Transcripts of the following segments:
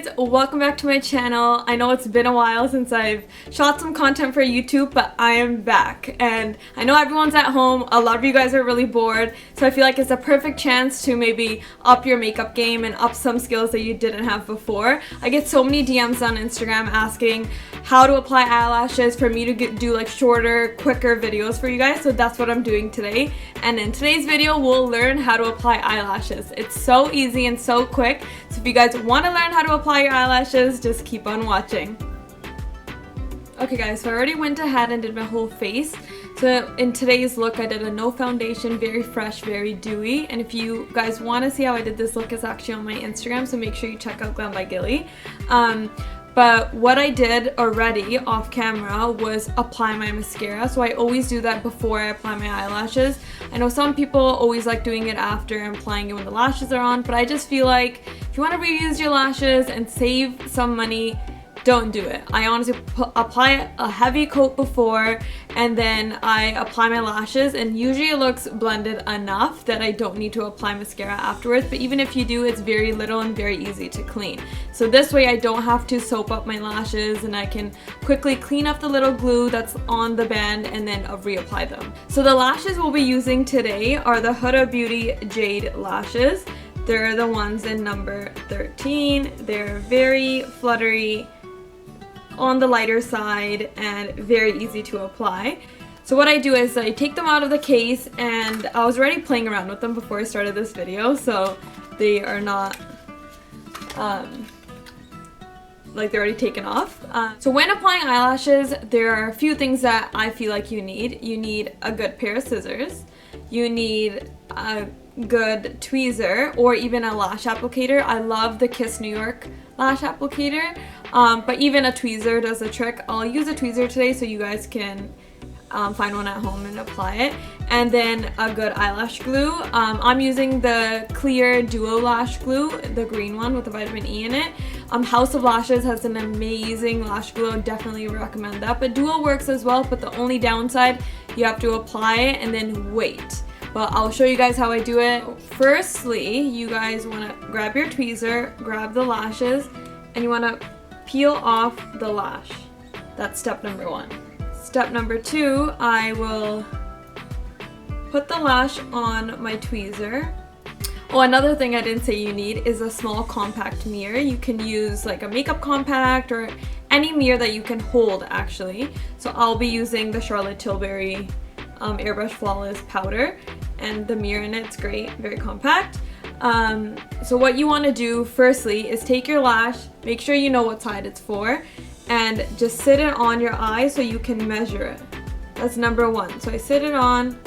guys, welcome back to my channel. I know it's been a while since I've shot some content for YouTube, but I am back and I know everyone's at home. A lot of you guys are really bored, so I feel like it's a perfect chance to maybe up your makeup game and up some skills that you didn't have before. I get so many DMs on Instagram asking how to apply eyelashes for me to do like shorter, quicker videos for you guys, so that's what I'm doing today. And in today's video, we'll learn how to apply eyelashes. It's so easy and so quick, so if you guys want to learn how to apply your eyelashes, just keep on watching. Okay guys, so I already went ahead and did my whole face. So in today's look, I did a no foundation, very fresh, very dewy. And if you guys want to see how I did this look, it's actually on my Instagram, so make sure you check out Glambygilly. But what I did already off camera was apply my mascara. So I always do that before I apply my eyelashes. I know some people always like doing it after and applying it when the lashes are on, but I just feel like if you want to reuse your lashes and save some money, don't do it. I honestly apply a heavy coat before and then I apply my lashes, and usually it looks blended enough that I don't need to apply mascara afterwards, but even if you do, it's very little and very easy to clean. So this way I don't have to soap up my lashes and I can quickly clean up the little glue that's on the band and then reapply them. So the lashes we'll be using today are the Huda Beauty Jade lashes. They're the ones in number 13. They're very fluttery, on the lighter side, and very easy to apply. So what I do is I take them out of the case, and I was already playing around with them before I started this video, so they are not like they're already taken off. So when applying eyelashes, there are a few things that I feel like you need. You need a good pair of scissors, you need a good tweezer, or even a lash applicator. I love the Kiss New York lash applicator, but even a tweezer does the trick. I'll use a tweezer today so you guys can find one at home and apply it. And then a good eyelash glue. I'm using the clear duo lash glue, the green one with the vitamin E in it. House of Lashes has an amazing lash glue. I definitely recommend that, but duo works as well, but the only downside, you have to apply it and then wait. But I'll show you guys how I do it. Firstly, you guys want to grab your tweezer, grab the lashes, and you want to peel off the lash. That's step number one. Step number two, I will put the lash on my tweezer. Oh, another thing I didn't say you need is a small compact mirror. You can use like a makeup compact or any mirror that you can hold actually. So I'll be using the Charlotte Tilbury Airbrush Flawless powder, and the mirror in it's great, very compact. So what you want to do firstly is take your lash, make sure you know what side it's for, and just sit it on your eye so you can measure it. That's number one. So I sit it on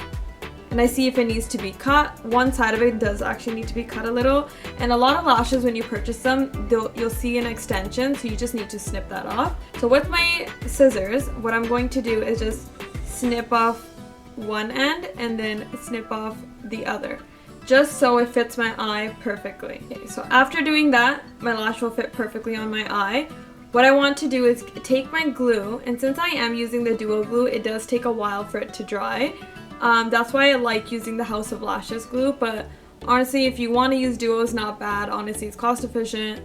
and I see if it needs to be cut. One side of it does actually need to be cut a little, and a lot of lashes when you purchase them, you'll see an extension, so you just need to snip that off. So with my scissors, what I'm going to do is just snip off one end and then snip off the other, just so it fits my eye perfectly. Okay, so after doing that, my lash will fit perfectly on my eye. What I want to do is take my glue, and since I am using the duo glue, it does take a while for it to dry. That's why I like using the House of Lashes glue, but honestly, if you want to use duo, it's not bad. Honestly, it's cost efficient,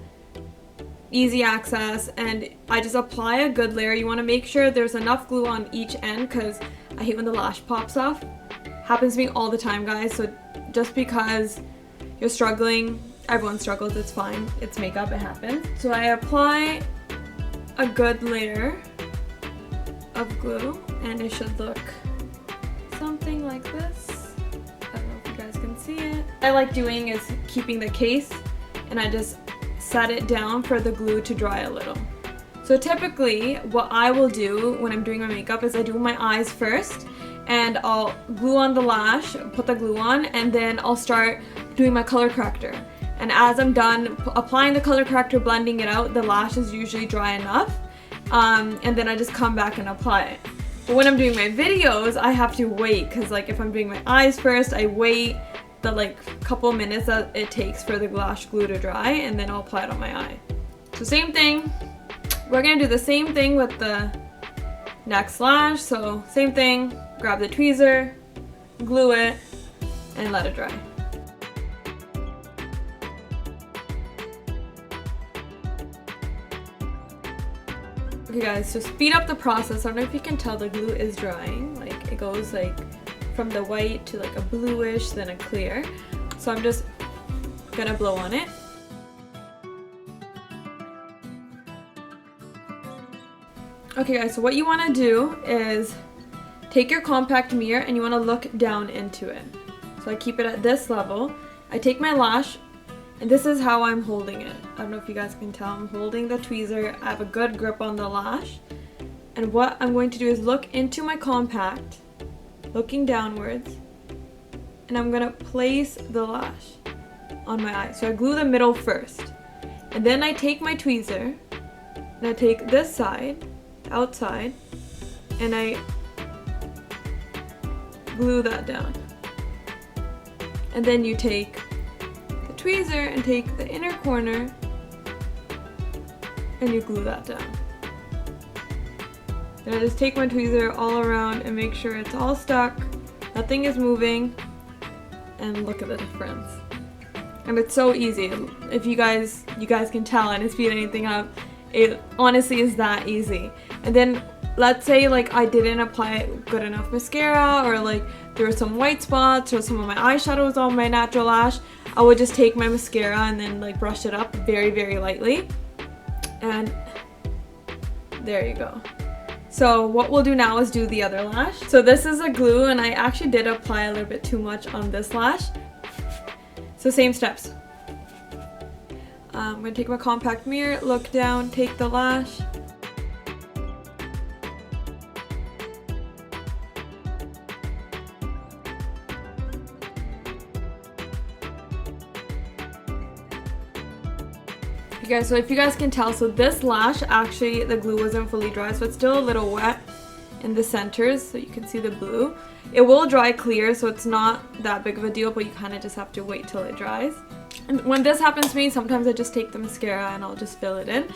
easy access, and I just apply a good layer. You want to make sure there's enough glue on each end, because I hate when the lash pops off. Happens to me all the time, guys, so just because you're struggling, everyone struggles, it's fine. It's makeup, it happens. So I apply a good layer of glue, and it should look something like this. I don't know if you guys can see it. What I like doing is keeping the case, and I just set it down for the glue to dry a little. So typically what I will do when I'm doing my makeup is I do my eyes first, and I'll glue on the lash, put the glue on, and then I'll start doing my color corrector. And as I'm done applying the color corrector, blending it out, the lash is usually dry enough, and then I just come back and apply it. But when I'm doing my videos, I have to wait, because like if I'm doing my eyes first, I wait the like couple minutes that it takes for the lash glue to dry, and then I'll apply it on my eye. So same thing, we're gonna do the same thing with the next lash. So same thing, grab the tweezer, glue it, and let it dry. Okay guys, so speed up the process. I don't know if you can tell the glue is drying. Like it goes like from the white to like a bluish, then a clear. So I'm just gonna blow on it. Okay guys, so what you want to do is take your compact mirror and you want to look down into it. So I keep it at this level. I take my lash and this is how I'm holding it. I don't know if you guys can tell. I'm holding the tweezer. I have a good grip on the lash. And what I'm going to do is look into my compact, looking downwards, and I'm going to place the lash on my eye. So I glue the middle first. And then I take my tweezer and I take this side, outside, and I glue that down. And then you take the tweezer and take the inner corner and you glue that down. Then I just take my tweezer all around and make sure it's all stuck, nothing is moving, and look at the difference. And it's so easy. If you guys can tell and speed anything up, it honestly is that easy. And then let's say like I didn't apply good enough mascara, or like there were some white spots or some of my eyeshadow was on my natural lash, I would just take my mascara and then like brush it up very, very lightly. And there you go. So what we'll do now is do the other lash. So this is a glue and I actually did apply a little bit too much on this lash. So same steps. I'm going to take my compact mirror, look down, take the lash. Okay guys, so if you guys can tell, so this lash, actually the glue wasn't fully dry, so it's still a little wet in the centers, so you can see the blue. It will dry clear, so it's not that big of a deal, but you kind of just have to wait till it dries. And when this happens to me, sometimes I just take the mascara and I'll just fill it in.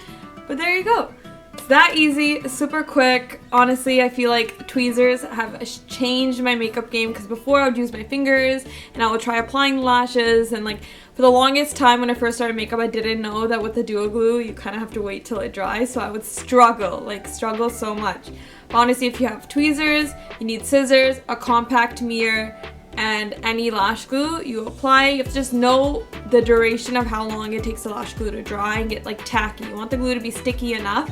But there you go. It's that easy, super quick. Honestly, I feel like tweezers have changed my makeup game, because before I would use my fingers and I would try applying lashes, and like for the longest time when I first started makeup, I didn't know that with the duo glue you kind of have to wait till it dries, so I would struggle so much. But honestly, if you have tweezers, you need scissors, a compact mirror, and any lash glue you apply, you have to just know the duration of how long it takes the lash glue to dry and get like tacky. You want the glue to be sticky enough,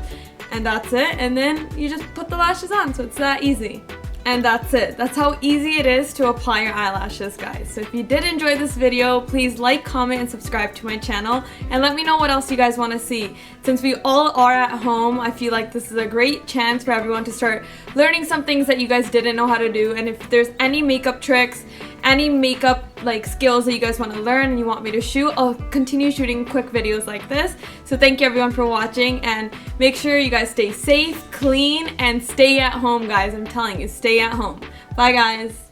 and that's it. And then you just put the lashes on, so it's that easy. And that's it. That's how easy it is to apply your eyelashes, guys. So if you did enjoy this video, please like, comment, and subscribe to my channel. And let me know what else you guys want to see. Since we all are at home, I feel like this is a great chance for everyone to start learning some things that you guys didn't know how to do. And if there's any makeup tricks, any makeup like skills that you guys want to learn and you want me to shoot, I'll continue shooting quick videos like this. So thank you everyone for watching, and make sure you guys stay safe, clean, and stay at home, guys. I'm telling you, stay at home. Bye guys.